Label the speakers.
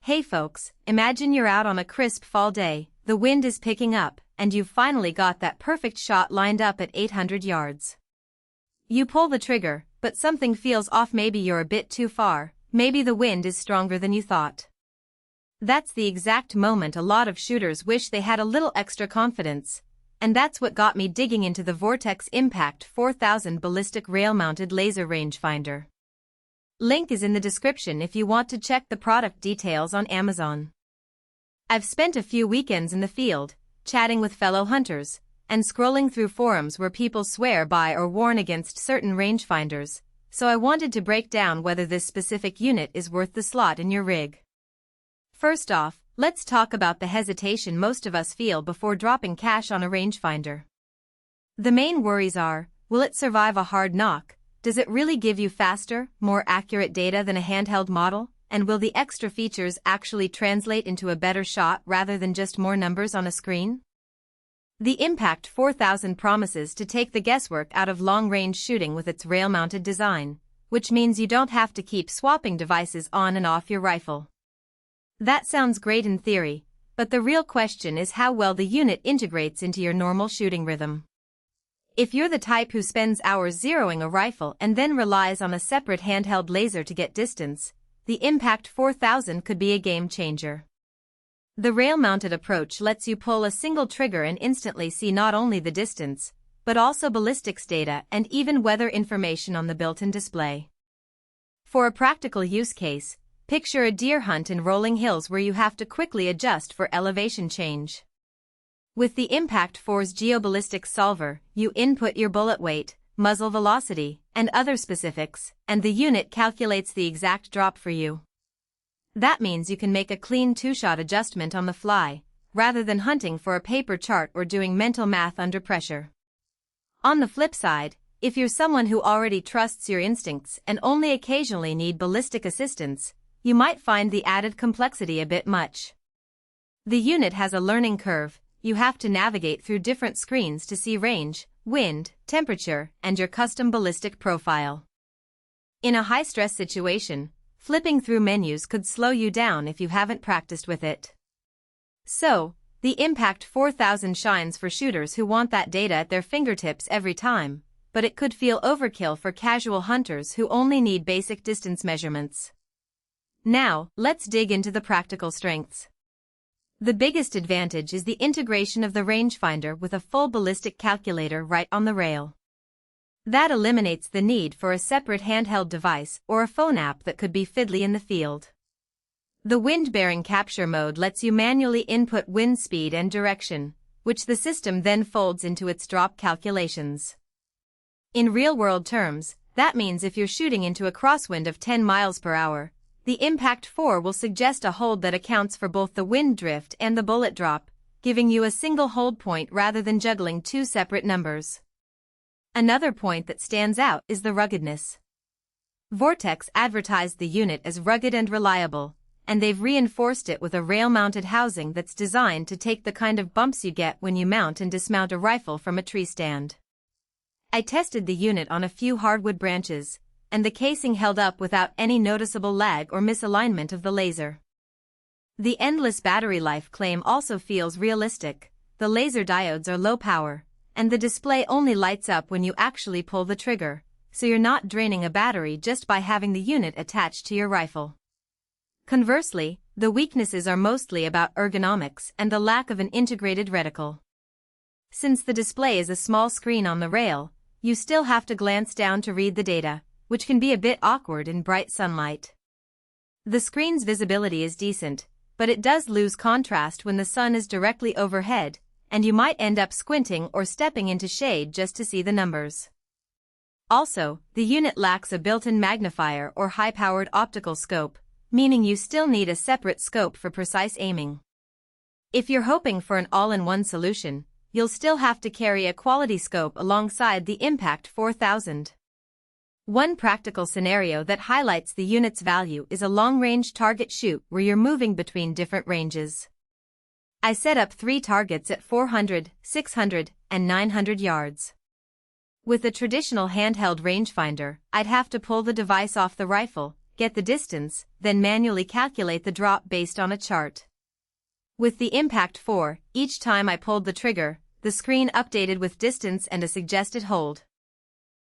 Speaker 1: Hey folks, imagine you're out on a crisp fall day, the wind is picking up, and you've finally got that perfect shot lined up at 800 yards. You pull the trigger, but something feels off. Maybe you're a bit too far, maybe the wind is stronger than you thought. That's the exact moment a lot of shooters wish they had a little extra confidence, and that's what got me digging into the Vortex Impact 4000 Ballistic Rail-Mounted Laser Rangefinder. Link is in the description if you want to check the product details on Amazon. I've spent a few weekends in the field, chatting with fellow hunters, and scrolling through forums where people swear by or warn against certain rangefinders, so I wanted to break down whether this specific unit is worth the slot in your rig. First off, let's talk about the hesitation most of us feel before dropping cash on a rangefinder. The main worries are, will it survive a hard knock? Does it really give you faster, more accurate data than a handheld model? And will the extra features actually translate into a better shot rather than just more numbers on a screen? The Impact 4000 promises to take the guesswork out of long-range shooting with its rail-mounted design, which means you don't have to keep swapping devices on and off your rifle. That sounds great in theory, but the real question is how well the unit integrates into your normal shooting rhythm. If you're the type who spends hours zeroing a rifle and then relies on a separate handheld laser to get distance, the Impact 4000 could be a game changer. The rail-mounted approach lets you pull a single trigger and instantly see not only the distance, but also ballistics data and even weather information on the built-in display. For a practical use case, picture a deer hunt in rolling hills where you have to quickly adjust for elevation change. With the Impact 4's GeoBallistics solver, you input your bullet weight, muzzle velocity, and other specifics, and the unit calculates the exact drop for you. That means you can make a clean two-shot adjustment on the fly, rather than hunting for a paper chart or doing mental math under pressure. On the flip side, if you're someone who already trusts your instincts and only occasionally need ballistic assistance, you might find the added complexity a bit much. The unit has a learning curve. You have to navigate through different screens to see range, wind, temperature, and your custom ballistic profile. In a high-stress situation, flipping through menus could slow you down if you haven't practiced with it. So, the Impact 4000 shines for shooters who want that data at their fingertips every time, but it could feel overkill for casual hunters who only need basic distance measurements. Now, let's dig into the practical strengths. The biggest advantage is the integration of the rangefinder with a full ballistic calculator right on the rail. That eliminates the need for a separate handheld device or a phone app that could be fiddly in the field. The wind-bearing capture mode lets you manually input wind speed and direction, which the system then folds into its drop calculations. In real-world terms, that means if you're shooting into a crosswind of 10 miles per hour, the Impact 4 will suggest a hold that accounts for both the wind drift and the bullet drop, giving you a single hold point rather than juggling two separate numbers. Another point that stands out is the ruggedness. Vortex advertised the unit as rugged and reliable, and they've reinforced it with a rail-mounted housing that's designed to take the kind of bumps you get when you mount and dismount a rifle from a tree stand. I tested the unit on a few hardwood branches, and the casing held up without any noticeable lag or misalignment of the laser. The endless battery life claim also feels realistic. The laser diodes are low power, and the display only lights up when you actually pull the trigger, so you're not draining a battery just by having the unit attached to your rifle. Conversely, the weaknesses are mostly about ergonomics and the lack of an integrated reticle. Since the display is a small screen on the rail, you still have to glance down to read the data, which can be a bit awkward in bright sunlight. The screen's visibility is decent, but it does lose contrast when the sun is directly overhead, and you might end up squinting or stepping into shade just to see the numbers. Also, the unit lacks a built-in magnifier or high-powered optical scope, meaning you still need a separate scope for precise aiming. If you're hoping for an all-in-one solution, you'll still have to carry a quality scope alongside the Impact 4000. One practical scenario that highlights the unit's value is a long-range target shoot where you're moving between different ranges. I set up 3 targets at 400, 600, and 900 yards. With a traditional handheld rangefinder, I'd have to pull the device off the rifle, get the distance, then manually calculate the drop based on a chart. With the Impact 4, each time I pulled the trigger, the screen updated with distance and a suggested hold.